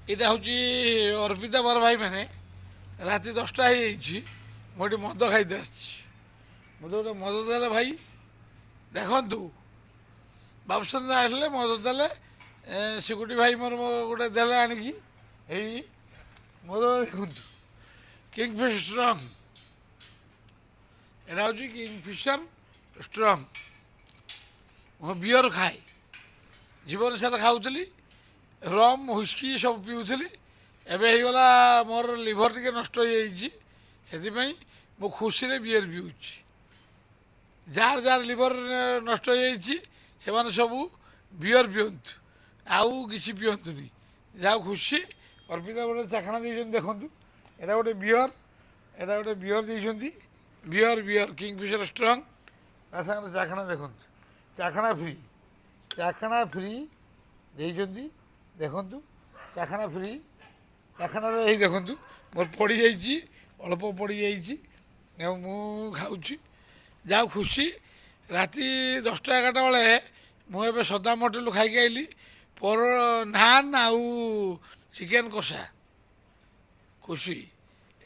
ଏଇଟା ହେଉଛି ଅର୍ପିତା ବର ଭାଇମାନେ ରାତି 10ଟା ହେଇଯାଇଛି। ମୁଁ ଏଠି ମଦ ଖାଇତେ ଆସିଛି। ମୋତେ ଗୋଟେ ମଦ ଦେଲେ ଭାଇ ଦେଖନ୍ତୁ, ବାବୁଚନ୍ଦ୍ର ଆସିଲେ ମଦ ଦେଲେ, ସିକୁଟି ଭାଇ ମୋର ଗୋଟେ ଦେଲେ ଆଣିକି ଏଇ ମଦ ଦେଖନ୍ତୁ, କିଙ୍ଗଫିଶର ଷ୍ଟ୍ରଙ୍ଗ। ଏଇଟା ହେଉଛି କିଙ୍ଗଫିଶର ଷ୍ଟ୍ରଙ୍ଗ। ମୁଁ ବିୟର ଖାଏ, ଜୀବନ ସାରା ଖାଉଥିଲି, ରମ୍ ହୁଇସ୍କି ସବୁ ପିଉଥିଲି। ଏବେ ହେଇଗଲା ମୋର ଲିଭର ଟିକେ ନଷ୍ଟ ହେଇଯାଇଛି, ସେଥିପାଇଁ ମୁଁ ଖୁସିରେ ବିୟର ପିଉଛି। ଯାହାର ଯାହାର ଲିଭର ନଷ୍ଟ ହେଇଯାଇଛି ସେମାନେ ସବୁ ବିୟର ପିଅନ୍ତୁ, ଆଉ କିଛି ପିଅନ୍ତୁନି। ଯାହା ଖୁସି। ଅର୍ପିତା ଗୋଟେ ଚାଖଣା ଦେଇଛନ୍ତି ଦେଖନ୍ତୁ, ଏଇଟା ଗୋଟେ ବିୟର, ଏଇଟା ଗୋଟେ ବିୟର ଦେଇଛନ୍ତି। ବିୟର ବିୟର କିଙ୍ଗଫିଶର ଷ୍ଟ୍ରଙ୍ଗ, ତା ସାଙ୍ଗରେ ଚାଖଣା ଦେଖନ୍ତୁ, ଚାଖଣା ଫ୍ରି, ଚାଖଣା ଫ୍ରି ଦେଇଛନ୍ତି ଦେଖନ୍ତୁ, ଚାଖଣା ଫ୍ରି। ଚାଖଣାରେ ଏଇ ଦେଖନ୍ତୁ ମୋର ପଡ଼ିଯାଇଛି, ଅଳ୍ପ ପଡ଼ିଯାଇଛି, ଆଉ ମୁଁ ଖାଉଛି। ଯାହା ଖୁସି। ରାତି 10ଟା 11ଟା ବେଳେ ମୁଁ ଏବେ ସଦାମ ହୋଟେଲରୁ ଖାଇକି ଆଇଲି ନାନ୍ ଆଉ ଚିକେନ କଷା। ଖୁସି।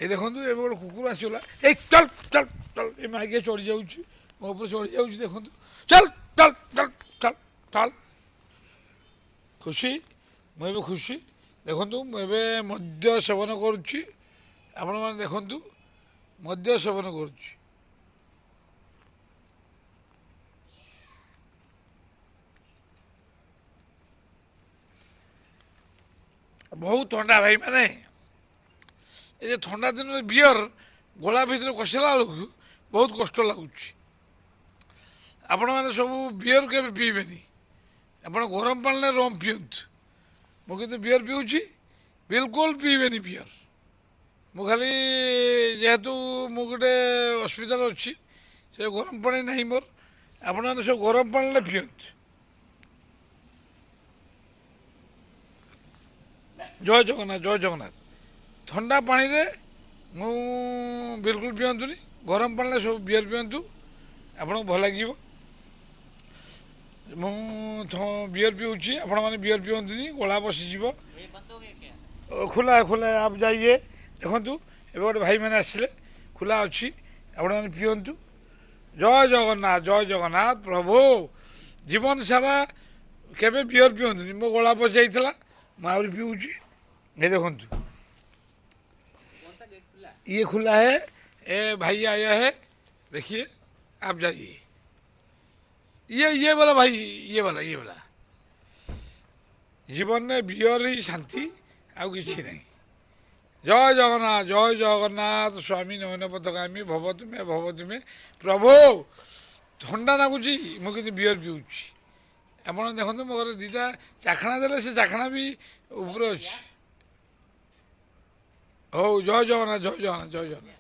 ଏ ଦେଖନ୍ତୁ ଏବେ ଗୋଟେ କୁକୁର ଆସିଗଲା, ଏଇ ଚଲ ଚଲ ଚଲ, ଏ ମାଗିଆ ଚଢ଼ି ଯାଉଛି, ମୋ ଉପରେ ଚଢ଼ି ଯାଉଛି ଦେଖନ୍ତୁ, ଚଲ ଚଲ ଚଲ ଚଲ ଚଲ। ଖୁସି। ମୁଁ ଏବେ ଖୁସି। ଦେଖନ୍ତୁ ମୁଁ ଏବେ ମଦ୍ୟ ସେବନ କରୁଛି, ଆପଣମାନେ ଦେଖନ୍ତୁ ମଦ୍ୟ ସେବନ କରୁଛି। ବହୁତ ଥଣ୍ଡା ଭାଇମାନେ। ଏ ଯେ ଥଣ୍ଡା ଦିନରେ ବିୟର ଗୋଳା ଭିତରେ କଷିଲା ବେଳକୁ ବହୁତ କଷ୍ଟ ଲାଗୁଛି। ଆପଣମାନେ ସବୁ ବିୟର କେବେ ପିଇବେନି, ଆପଣ ଗରମ ପାଣିରେ ରମ୍ ପିଅନ୍ତୁ। ମୁଁ କିନ୍ତୁ ବିୟର ପିଉଛି, ବିଲକୁଲ ପିଇବେନି ବିୟର। ମୁଁ ଖାଲି ଯେହେତୁ ମୁଁ ଗୋଟେ ହସ୍ପିଟାଲ ଅଛି, ସେ ଗରମ ପାଣି ନାହିଁ ମୋର, ଆପଣମାନେ ସବୁ ଗରମ ପାଣିରେ ପିଅନ୍ତୁ। ଜୟ ଜଗନ୍ନାଥ, ଜୟ ଜଗନ୍ନାଥ। ଥଣ୍ଡା ପାଣିରେ ମୁଁ ବିଲକୁଲ ପିଅନ୍ତୁନି, ଗରମ ପାଣିରେ ସବୁ ବିୟର ପିଅନ୍ତୁ, ଆପଣଙ୍କୁ ଭଲ ଲାଗିବ। ମୁଁ ବିୟର ପିଉଛି, ଆପଣମାନେ ବିୟର ପିଅନ୍ତୁନି, ଗଳା ବସିଯିବ। ଖୋଲା ଖୋଲା ଆପ ଯାଇଏ ଦେଖନ୍ତୁ, ଏବେ ଗୋଟେ ଭାଇମାନେ ଆସିଲେ, ଖୋଲା ଅଛି, ଆପଣମାନେ ପିଅନ୍ତୁ। ଜୟ ଜଗନ୍ନାଥ, ଜୟ ଜଗନ୍ନାଥ। ପ୍ରଭୁ ଜୀବନ ସାରା କେବେ ବିୟର ପିଅନ୍ତୁନି, ମୋ ଗଳା ବସିଯାଇଥିଲା, ମୁଁ ଆହୁରି ପିଉଛି। ये देखो ये खुला है, ये भाई आया है, देखिए आप जाइए। ये वाला भाई, ये वाला जीवन में बियर ही शांति आउ किसी नहीं। जय जगन्नाथ, जय जगन्नाथ। स्वामी नयन पथगामी भव तुमे प्रभु। थंडा लगुच मुझे बियर पिऊँगी। ଆପଣ ଦେଖନ୍ତୁ ମୋ ଘରେ ଦୁଇଟା ଚାଖଣା ଦେଲେ, ସେ ଚାଖଣା ବି ଉପରେ ଅଛି। ହଉ ଜୟ ଜଗନ୍ନାଥ, ଜୟ ଜଗନ୍ନାଥ, ଜୟ ଜଗନ୍ନାଥ।